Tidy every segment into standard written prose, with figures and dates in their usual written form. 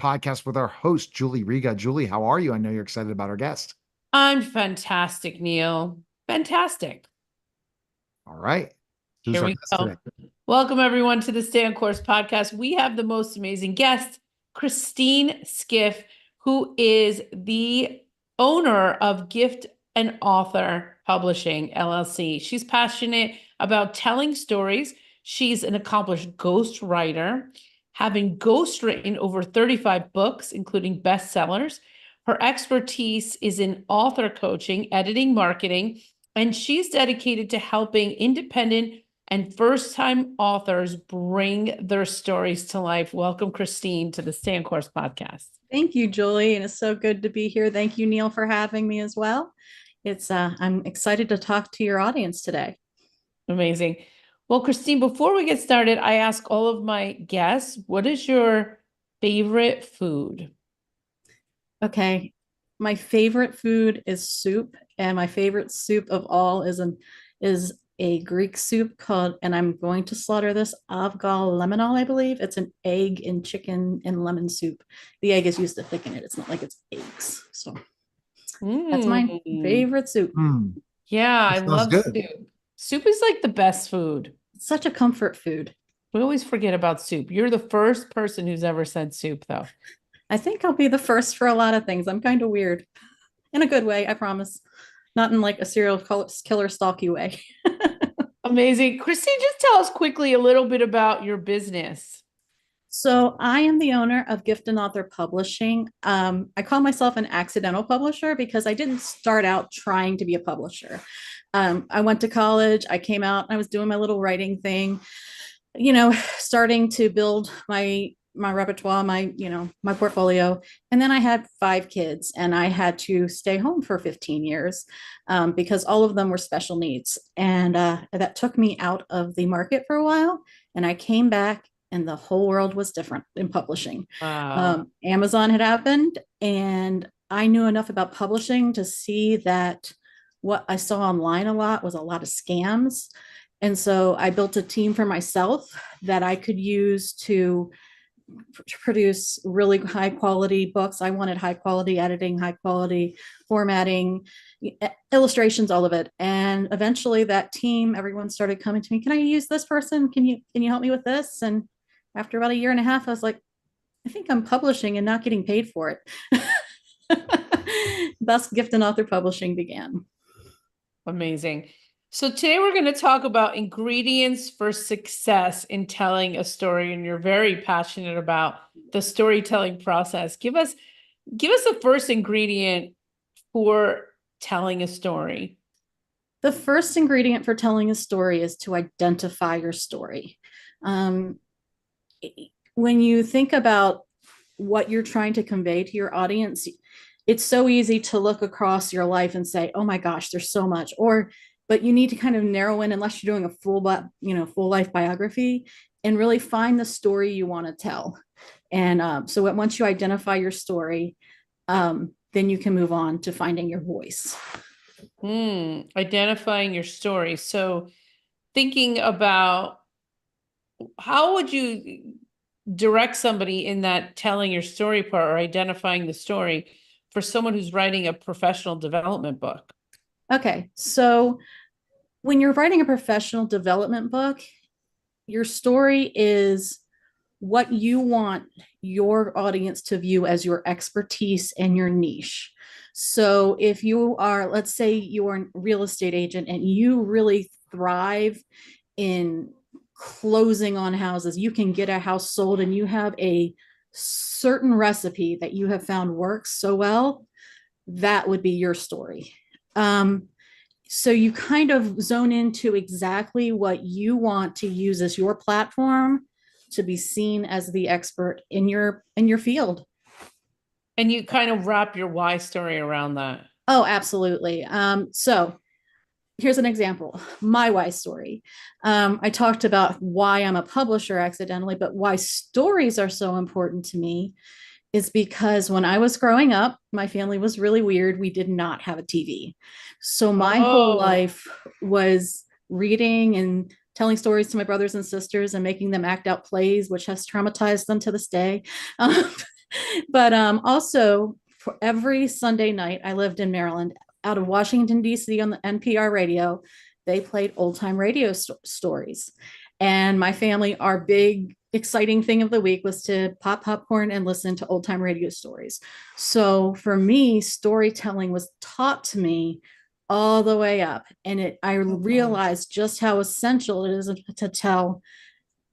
podcast with our host, Julie Riga. Julie, how are you? I know you're excited about our guest. I'm fantastic, Neil. Fantastic. All right. Who's Here our we guest today? go. Welcome, everyone, to the Stay on Course podcast. We have the most amazing guest, Christine Skiff, who is the owner of Gift and Author Publishing, LLC. She's passionate about telling stories. She's an accomplished ghost writer, having ghostwritten over 35 books, including bestsellers. Her expertise is in author coaching, editing, marketing, and she's dedicated to helping independent and first-time authors bring their stories to life. Welcome, Christine, to the Stay on Course podcast. Thank you, Julie, and it's so good to be here. Thank you, Neil, for having me as well. I'm excited to talk to your audience today. Amazing. Well, Christine, before we get started, I ask all of my guests, what is your favorite food? Okay, my favorite food is soup, and my favorite soup of all is a Greek soup called, and I'm going to slaughter this, avgal lemonal, I believe. It's an egg and chicken and lemon soup. The egg is used to thicken it. It's not like it's eggs. So that's my favorite soup. Yeah, I Sounds love good. soup. Soup is like the best food. It's such a comfort food. We always forget about soup. You're the first person who's ever said soup, though. I think I'll be the first for a lot of things. I'm kind of weird in a good way, I promise. Not in like a serial killer stalky way. Amazing. Christine, just tell us quickly a little bit about your business. So I am the owner of Gift and Author Publishing. I call myself an accidental publisher because I didn't start out trying to be a publisher. I went to college, I came out, I was doing my little writing thing, starting to build my repertoire, my portfolio. And then I had 5 kids and I had to stay home for 15 years because all of them were special needs. And that took me out of the market for a while. And I came back and the whole world was different in publishing. Wow. Amazon had happened and I knew enough about publishing to see that what I saw online a lot was a lot of scams. And so I built a team for myself that I could use to produce really high quality books. I wanted high quality editing, high quality formatting, illustrations, all of it. And eventually that team, everyone started coming to me, can I use this person? Can you help me with this? And after about a year and a half, I was like, I think I'm publishing and not getting paid for it. Thus, Gift and Author Publishing began. Amazing. So today we're going to talk about ingredients for success in telling a story, and you're very passionate about the storytelling process. Give us the first ingredient for telling a story. The first ingredient for telling a story is to identify your story. When you think about what you're trying to convey to your audience, it's so easy to look across your life and say, oh my gosh, there's so much. But you need to kind of narrow in, unless you're doing a full life biography, and really find the story you want to tell. And so once you identify your story, then you can move on to finding your voice. Identifying your story. So thinking about how would you direct somebody in that telling your story part or identifying the story for someone who's writing a professional development book? Okay, so when you're writing a professional development book, your story is what you want your audience to view as your expertise and your niche. So if you are, let's say you're a real estate agent and you really thrive in closing on houses, you can get a house sold and you have a certain recipe that you have found works so well, that would be your story. So you kind of zone into exactly what you want to use as your platform to be seen as the expert in your field. And you kind of wrap your why story around that. Oh, absolutely. So here's an example, my why story. I talked about why I'm a publisher accidentally, but why stories are so important to me is because when I was growing up, my family was really weird. We did not have a TV. So my whole life was reading and telling stories to my brothers and sisters and making them act out plays, which has traumatized them to this day. But also for every Sunday night, I lived in Maryland, out of Washington, D.C. on the NPR radio, they played old time radio stories. And my family, our big exciting thing of the week was to pop popcorn and listen to old time radio stories. So for me, storytelling was taught to me all the way up. And I realized just how essential it is to tell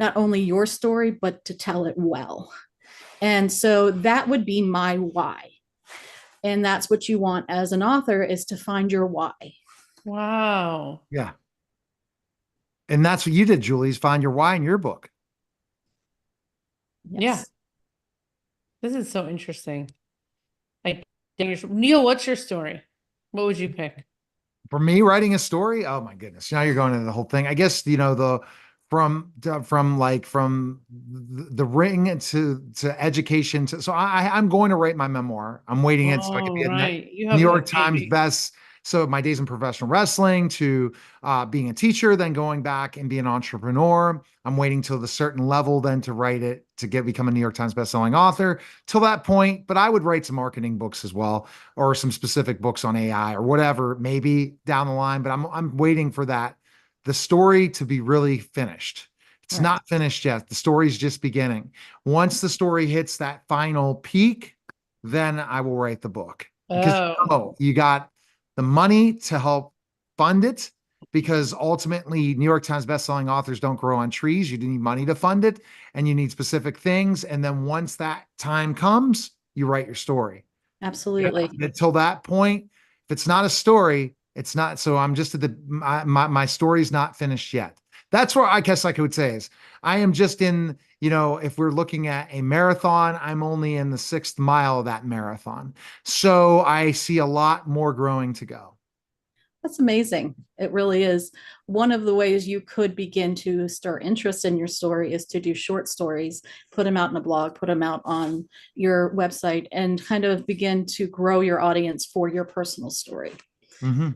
not only your story, but to tell it well. And so that would be my why. And that's what you want as an author, is to find your why. Wow. Yeah. And that's what you did, Julie, is find your why in your book. Yes. Yeah. This is so interesting. Like, Neil, what's your story? What would you pick? For me, writing a story, oh my goodness. Now you're going into the whole thing. I guess, from the ring to education so I'm going to write my memoir. I'm waiting it so I can be Right. You New have York a Times baby. best. So my days in professional wrestling to being a teacher, then going back and being an entrepreneur. I'm waiting till the certain level then to write it, to become a New York Times bestselling author till that point. But I would write some marketing books as well, or some specific books on AI or whatever, maybe down the line. But I'm waiting for the story to be really finished. It's Right. not finished yet. The story's just beginning. Once the story hits that final peak, then I will write the book. Because you got the money to help fund it, because ultimately New York Times bestselling authors don't grow on trees. You need money to fund it, and you need specific things. And then once that time comes, you write your story. Absolutely. Until that point, if it's not a story, it's not. So I'm just at my story's not finished yet. That's where I guess I could say is I am just in, if we're looking at a marathon, I'm only in the 6th mile of that marathon. So I see a lot more growing to go. That's amazing. It really is. One of the ways you could begin to stir interest in your story is to do short stories, put them out in a blog, put them out on your website, and kind of begin to grow your audience for your personal story. Mm-hmm.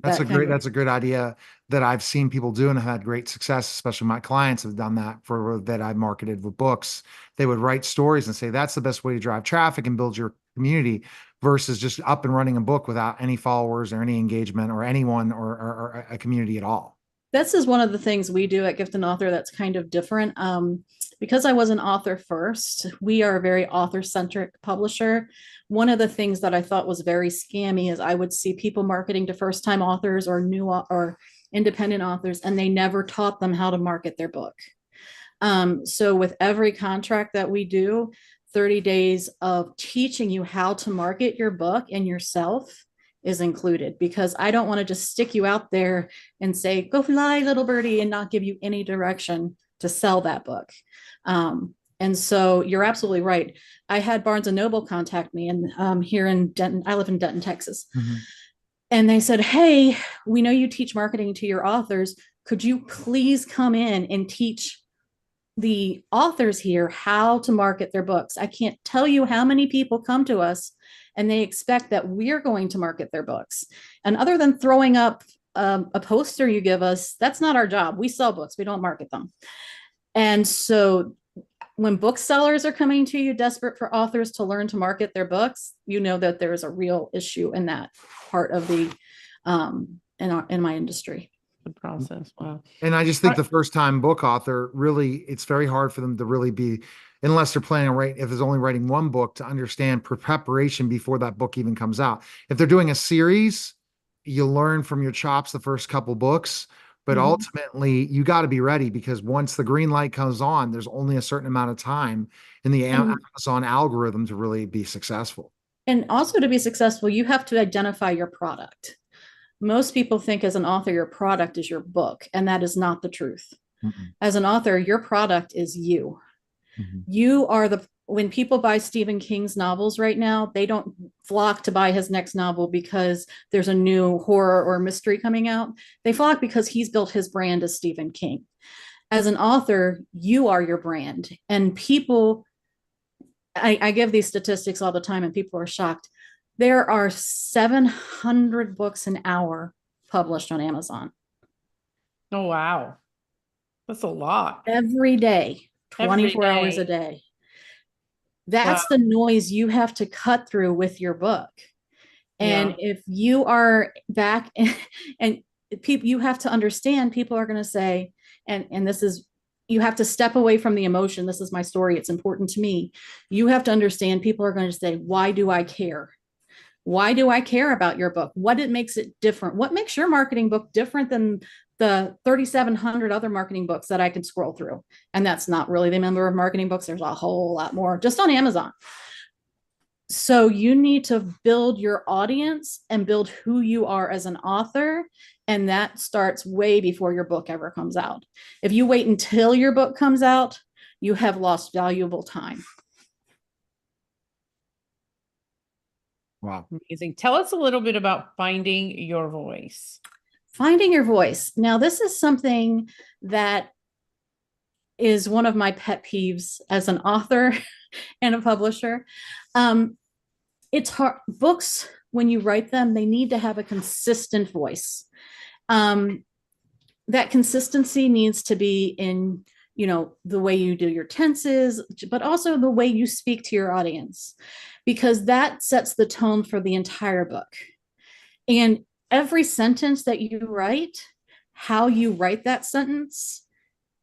That's a great idea that I've seen people do and have had great success. Especially my clients have done that that I've marketed with books. They would write stories and say, that's the best way to drive traffic and build your community, versus just up and running a book without any followers or any engagement or anyone or a community at all. This is one of the things we do at Gift and Author that's kind of different. Because I was an author first, we are a very author-centric publisher. One of the things that I thought was very scammy is I would see people marketing to first-time authors or new or independent authors, and they never taught them how to market their book. So with every contract that we do, 30 days of teaching you how to market your book and yourself is included, because I don't want to just stick you out there and say, go fly, little birdie, and not give you any direction to sell that book. And so you're absolutely right. I had Barnes and Noble contact me, and here in Denton, I live in Denton, Texas. Mm-hmm. And they said, hey, we know you teach marketing to your authors. Could you please come in and teach the authors here how to market their books? I can't tell you how many people come to us and they expect that we're going to market their books. And other than throwing up a poster you give us, that's not our job. We sell books, we don't market them. And so when booksellers are coming to you desperate for authors to learn to market their books, you know that there is a real issue in that part of the in my industry. The process. Wow. And I just think the first time book author, really, it's very hard for them to really be, unless they're planning on if there's only writing one book, to understand preparation before that book even comes out. If they're doing a series, you learn from your chops the first couple books, but ultimately you got to be ready, because once the green light comes on, there's only a certain amount of time in the Amazon algorithm to really be successful. And also, to be successful, you have to identify your product. Most people think as an author, your product is your book, and that is not the truth. Mm-hmm. As an author, your product is you. Mm-hmm. You are when people buy Stephen King's novels right now, they don't flock to buy his next novel because there's a new horror or mystery coming out. They flock because he's built his brand as Stephen King. As an author, you are your brand. And people, I give these statistics all the time and people are shocked. There are 700 books an hour published on Amazon. Oh, wow. That's a lot. Every day, 24 hours a day. That's the noise you have to cut through with your book. And if you are back and people, you have to understand, people are going to say, and this is, you have to step away from the emotion. This is my story. It's important to me. You have to understand, people are going to say, why do I care? Why do I care about your book? What it makes it different? What makes your marketing book different than the 3,700 other marketing books that I can scroll through? And that's not really the number of marketing books. There's a whole lot more just on Amazon. So you need to build your audience and build who you are as an author. And that starts way before your book ever comes out. If you wait until your book comes out, you have lost valuable time. Wow. Amazing. Tell us a little bit about finding your voice. Finding your voice. Now, this is something that is one of my pet peeves as an author and a publisher. It's hard. Books, when you write them, they need to have a consistent voice. That consistency needs to be in, the way you do your tenses, but also the way you speak to your audience, because that sets the tone for the entire book. And every sentence that you write, how you write that sentence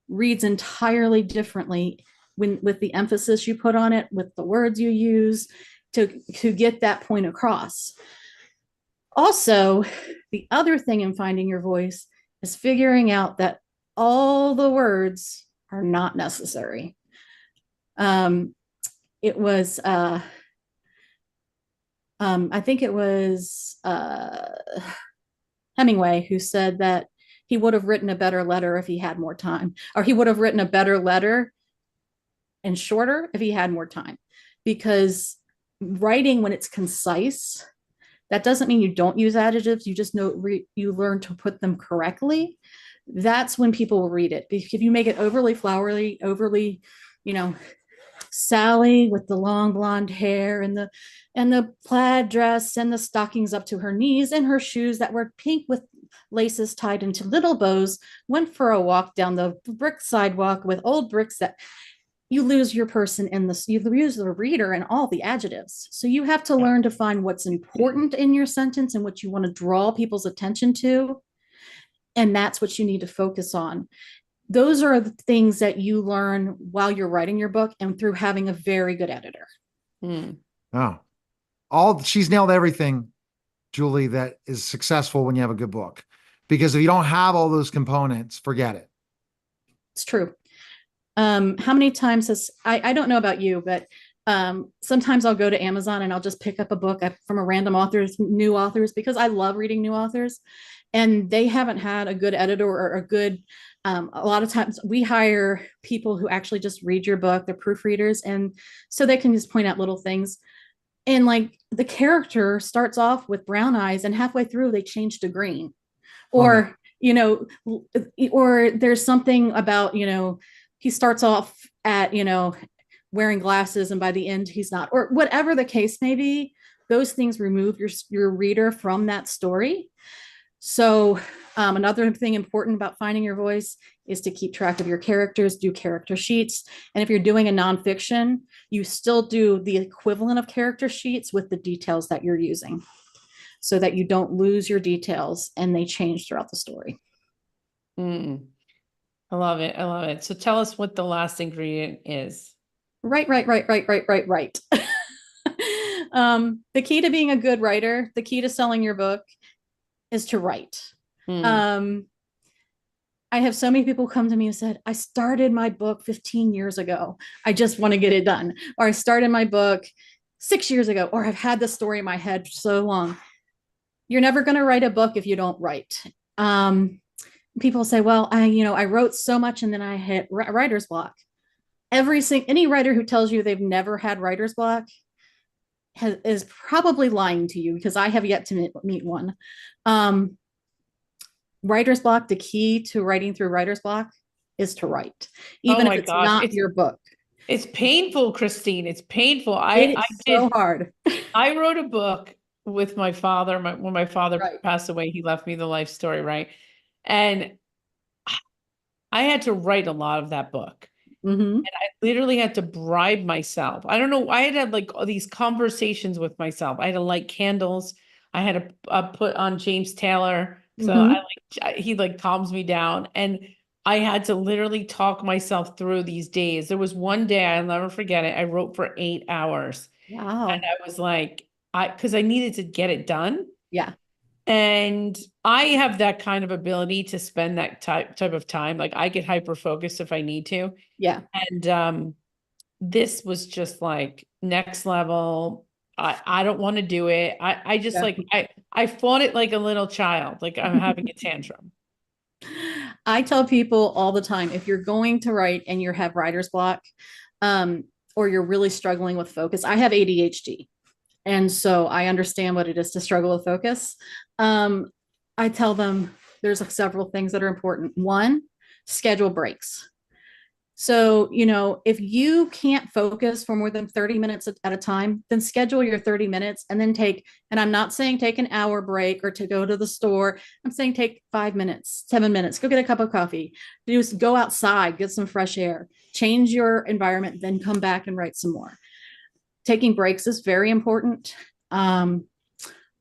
reads entirely differently with the emphasis you put on it, with the words you use to get that point across. Also, the other thing in finding your voice is figuring out that all the words are not necessary. It was, I think it was Hemingway who said that he would have written a better letter if he had more time, or he would have written a better letter and shorter if he had more time. Because writing, when it's concise, that doesn't mean you don't use adjectives. You just know you learn to put them correctly. That's when people will read it. If you make it overly flowery, overly, Sally with the long blonde hair and the plaid dress and the stockings up to her knees and her shoes that were pink with laces tied into little bows, went for a walk down the brick sidewalk with old bricks, that you lose your person in this, you lose the reader and all the adjectives. So you have to learn to find what's important in your sentence and what you want to draw people's attention to. And that's what you need to focus on. Those are the things that you learn while you're writing your book and through having a very good editor. Oh, she's nailed everything, Julie, that is successful when you have a good book. Because if you don't have all those components, forget it. It's true. How many times I don't know about you, but sometimes I'll go to Amazon and I'll just pick up a book from a random new authors, because I love reading new authors, and they haven't had a good editor or a good, a lot of times we hire people who actually just read your book, they're proofreaders, and so they can just point out little things. And like the character starts off with brown eyes and halfway through they change to green, or, or there's something about, he starts off at, wearing glasses and by the end he's not, or whatever the case may be. Those things remove your reader from that story. So another thing important about finding your voice is to keep track of your characters, do character sheets. And if you're doing a nonfiction, you still do the equivalent of character sheets with the details that you're using, so that you don't lose your details and they change throughout the story. I love it. I love it. So tell us what the last ingredient is. Right. The key to being a good writer, the key to selling your book is to write. I have so many people come to me and said, I started my book 15 years ago. I just want to get it done. Or I started my book 6 years ago, or I've had this story in my head for so long. You're never going to write a book if you don't write. People say, well, I wrote so much and then I hit writer's block. Any writer who tells you they've never had writer's block is probably lying to you, because I have yet to meet one. Writer's block, the key to writing through writer's block is to write, even if it's not your book. It's painful, Christine. It's painful. It's so hard. I wrote a book with my father. When my father passed away, he left me the life story, right? And I had to write a lot of that book. Mm-hmm. I literally had to bribe myself. I don't know. I had like all these conversations with myself. I had to light candles. I had to put on James Taylor. So Mm-hmm. he like calms me down. And I had to literally talk myself through these days. There was one day, I'll never forget it. I wrote for 8 hours and Wow. I was like, because I needed to get it done. Yeah. And I have that kind of ability to spend that type of time. Like I get hyper focused if I need to. Yeah. And this was just like next level. I don't want to do it. I just Yeah. like I fought it like a little child, like I'm having a tantrum. I tell people all the time, if you're going to write and you have writer's block, um, or you're really struggling with focus, I have ADHD. And so I understand what it is to struggle with focus. Um, I tell them there's several things that are important. One, schedule breaks. So, if you can't focus for more than 30 minutes at a time, then schedule your 30 minutes and then and I'm not saying take an hour break or to go to the store. I'm saying take 5 minutes, 7 minutes, go get a cup of coffee, just go outside, get some fresh air, change your environment, then come back and write some more. Taking breaks is very important.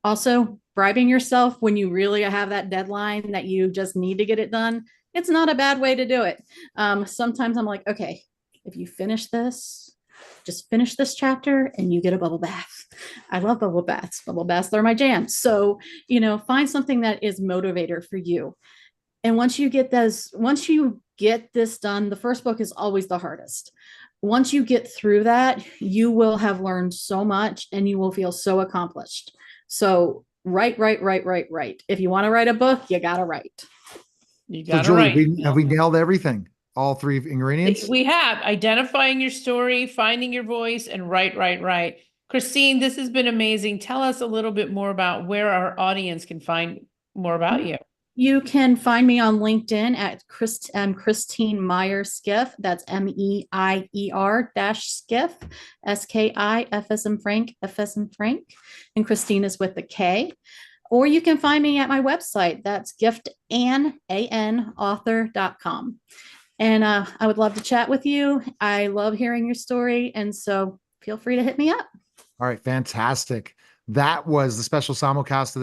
Also, bribing yourself when you really have that deadline that you just need to get it done, it's not a bad way to do it. Sometimes I'm like, okay, if you finish this, just finish this chapter and you get a bubble bath. I love bubble baths. Bubble baths, they're my jam. So, find something that is motivator for you. And once you get this done, the first book is always the hardest. Once you get through that, you will have learned so much and you will feel so accomplished. So write. If you want to write a book, you got to write. You So got to Julie, write. have we nailed everything? All three ingredients? We have identifying your story, finding your voice, and write. Christine, this has been amazing. Tell us a little bit more about where our audience can find more about you. You can find me on LinkedIn at Christine Meyer Skiff. That's MEIER Skiff, SKIF as in Frank, F as in Frank. And Christine is with the K. Or you can find me at my website. That's giftanauthor.com. And I would love to chat with you. I love hearing your story. And so feel free to hit me up. All right, fantastic. That was the special simulcast of the